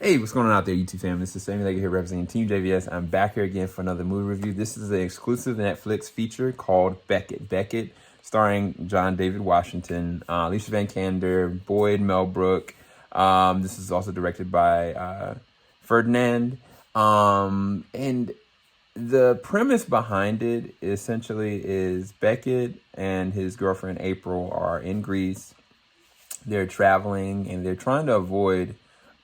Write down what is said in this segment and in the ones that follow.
Hey, what's going on out there, YouTube fam? This is Sammy Leggett here representing Team JVS. I'm back here again for another movie review. This is an exclusive Netflix feature called Beckett. Beckett, starring John David Washington, Alicia Vikander, Boyd Melbrook. This is also directed by Ferdinand. And the premise behind it essentially is Beckett and his girlfriend April are in Greece. They're traveling and they're trying to avoid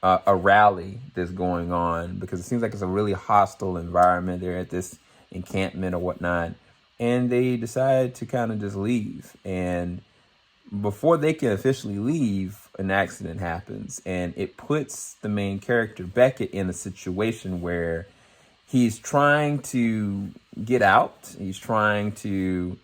a rally that's going on because it seems like it's a really hostile environment. They're at this encampment or whatnot, and they decide to kind of just leave. And before they can officially leave, an accident happens, and it puts the main character Beckett in a situation where he's trying to get out. He's trying to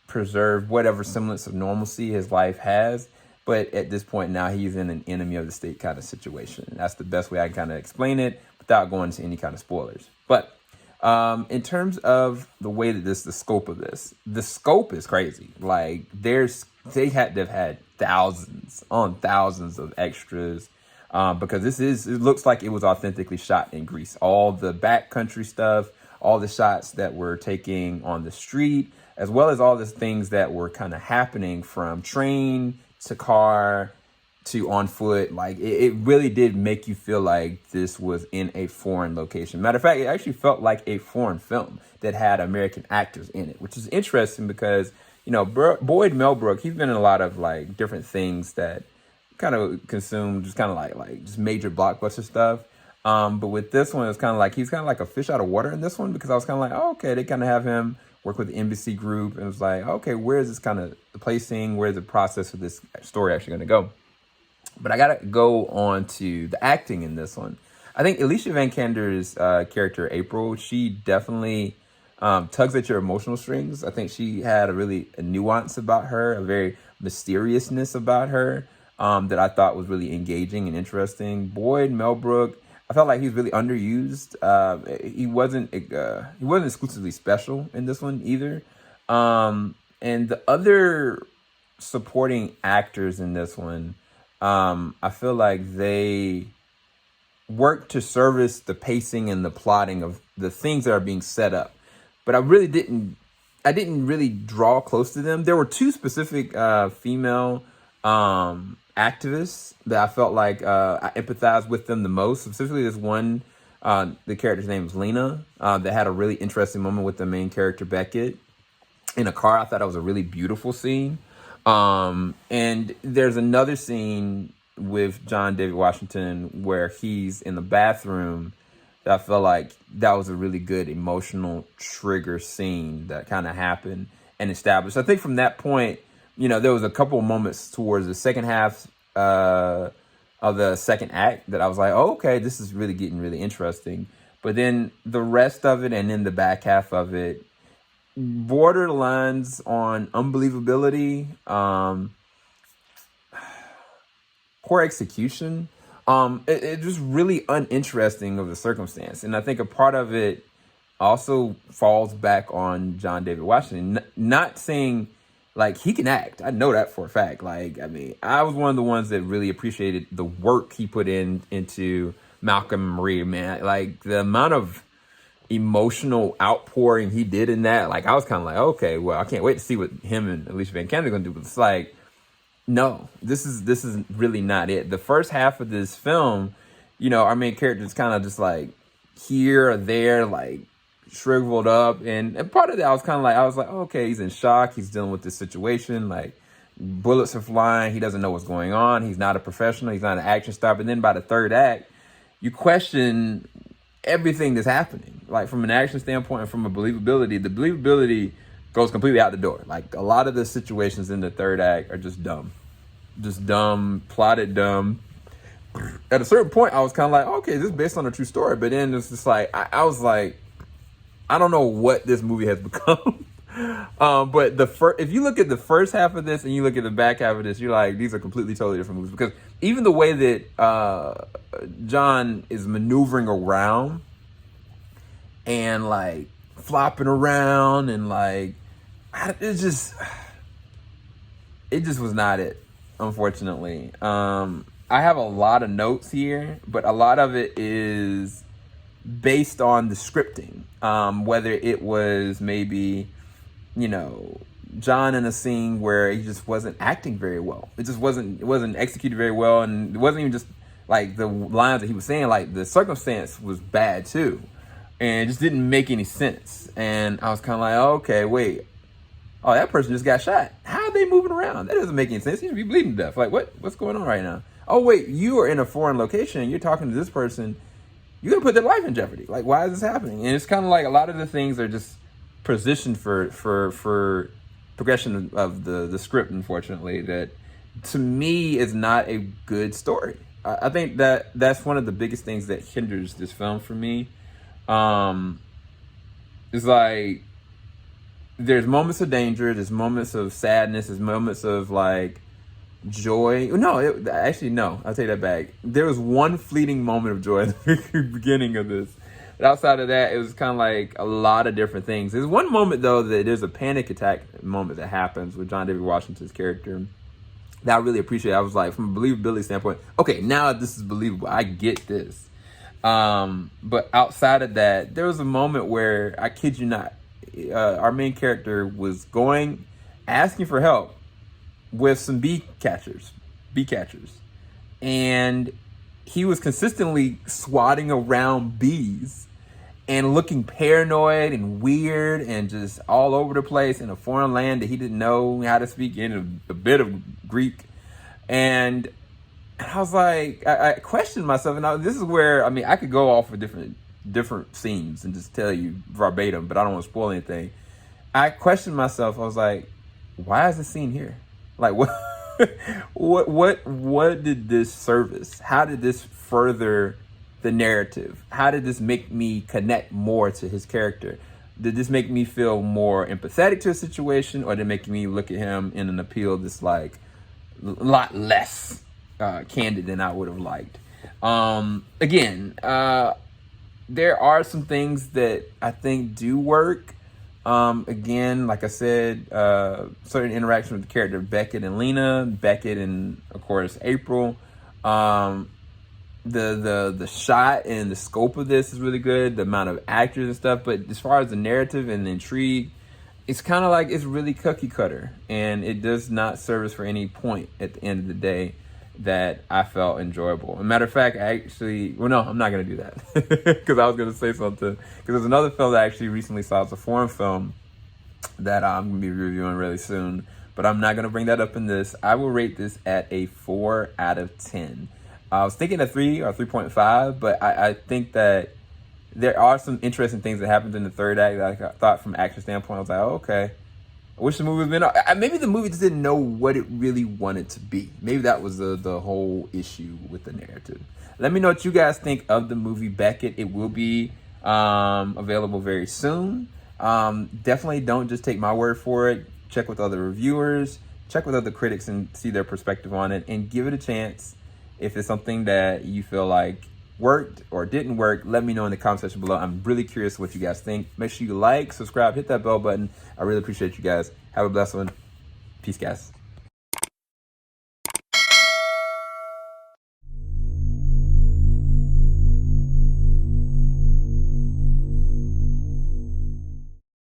preserve whatever semblance of normalcy his life has. But at this point now, he's in an enemy of the state kind of situation. And that's the best way I can kind of explain it without going into any kind of spoilers. But in terms of the way that the scope of this, the scope is crazy. Like they had to have had thousands on thousands of extras because it looks like it was authentically shot in Greece. All the backcountry stuff, all the shots that were taking on the street, as well as all the things that were kind of happening from train to car to on foot. Like it really did make you feel like this was in a foreign location. Matter of fact, it actually felt like a foreign film that had American actors in it, which is interesting because, you know, Boyd Melbrook, he's been in a lot of like different things that kind of consume just kind of like just major blockbuster stuff. But with this one, it's kind of like he's kind of like a fish out of water in this one because I was kind of like, oh, okay, they kind of have him work with the embassy group, and it was like, okay, where is this kind of placing? Where's the process of this story actually going to go? But I got to go on to the acting in this one. I think Alicia Vikander's character, April, she definitely tugs at your emotional strings. I think she had a nuance about her, a very mysteriousness about her that I thought was really engaging and interesting. Boyd Melbrook, I felt like he was really underused. He wasn't exclusively special in this one either. And the other supporting actors in this one, I feel like they work to service the pacing and the plotting of the things that are being set up. But I didn't really draw close to them. There were two specific female activists that I felt like I empathized with them the most. Specifically, this one, the character's name is Lena, that had a really interesting moment with the main character Beckett in a car. I thought it was a really beautiful scene. And there's another scene with John David Washington where he's in the bathroom that I felt like that was a really good emotional trigger scene that kind of happened and established. I think from that point, you know, there was a couple of moments towards the second half of the second act that I was like, oh, okay, this is really getting really interesting. But then the rest of it and then the back half of it borderlines on unbelievability, poor execution. It just really uninteresting of the circumstance. And I think a part of it also falls back on John David Washington. Not saying like he can act. I know that for a fact. Like, I mean, I was one of the ones that really appreciated the work he put into Malcolm and Marie, man. Like the amount of emotional outpouring he did in that, like I was kind of like, okay, well, I can't wait to see what him and Alicia Vikander are gonna do. But it's like, no, this is really not it. The first half of this film, you know, our main character is kind of just like here or there, like shriveled up, and part of that I was like, okay, he's in shock. He's dealing with this situation. Like bullets are flying. He doesn't know what's going on. He's not a professional. He's not an action star. But then by the third act, you question everything that's happening, like from an action standpoint and from a believability. The believability goes completely out the door. Like a lot of the situations in the third act are just dumb, plotted dumb. At a certain point, I was kind of like, okay, this is based on a true story. But then it's just like, I was like, I don't know what this movie has become. But if you look at the first half of this and you look at the back half of this, you're like, these are completely, totally different movies. Because even the way that John is maneuvering around and like flopping around and like, it just was not it, unfortunately. I have a lot of notes here, but a lot of it is based on the scripting. Whether it was maybe, John in a scene where he just wasn't acting very well. It wasn't executed very well, and it wasn't even just like the lines that he was saying, like the circumstance was bad too. And it just didn't make any sense. And I was kind of like, okay, wait. Oh, that person just got shot. How are they moving around? That doesn't make any sense. He should be bleeding to death. Like, what's going on right now? Oh, wait, you are in a foreign location and you're talking to this person. You're going to put their life in jeopardy. Like, why is this happening? And it's kind of like a lot of the things are just positioned for progression of the script, unfortunately, that to me is not a good story. I think that's one of the biggest things that hinders this film for me. It's like there's moments of danger, there's moments of sadness, there's moments of like joy. No, I'll take that back. There was one fleeting moment of joy at the beginning of this. But outside of that, it was kind of like a lot of different things. There's one moment though that there's a panic attack moment that happens with John David Washington's character that I really appreciate. I was like, from a believability standpoint, okay, now this is believable. I get this. But outside of that, there was a moment where, I kid you not, our main character was asking for help with some bee catchers, and he was consistently swatting around bees and looking paranoid and weird and just all over the place in a foreign land that he didn't know how to speak in a bit of Greek. And I was like, I questioned myself, and this is where, I could go off of different scenes and just tell you verbatim, but I don't want to spoil anything. I questioned myself. I was like, why is this scene here? Like, what did this service? How did this further the narrative? How did this make me connect more to his character? Did this make me feel more empathetic to a situation, or did it make me look at him in an appeal that's like a lot less candid than I would have liked? Again, there are some things that I think do work. Again, like I said, certain interaction with the character Beckett and Lena, Beckett and of course April. The shot and the scope of this is really good. The amount of actors and stuff, but as far as the narrative and the intrigue, it's kind of like it's really cookie cutter, and it does not serve us for any point at the end of the day that I felt enjoyable. As a matter of fact, I'm not going to do that because I was going to say something. Because there's another film that I actually recently saw. It's a foreign film that I'm going to be reviewing really soon, but I'm not going to bring that up in this. I will rate this at a 4 out of 10. I was thinking a 3 or 3.5, but I think that there are some interesting things that happened in the third act that I thought from an action standpoint, I was like, oh, okay. I wish the movie was been. Maybe the movie just didn't know what it really wanted to be. Maybe that was the whole issue with the narrative. Let me know what you guys think of the movie Beckett. It will be available very soon. Definitely don't just take my word for it. Check with other reviewers. Check with other critics and see their perspective on it, and give it a chance. If it's something that you feel like worked or didn't work, let me know in the comment section below. I'm really curious what you guys think. Make sure you like, subscribe, hit that bell button. I really appreciate you guys. Have a blessed one. Peace, guys.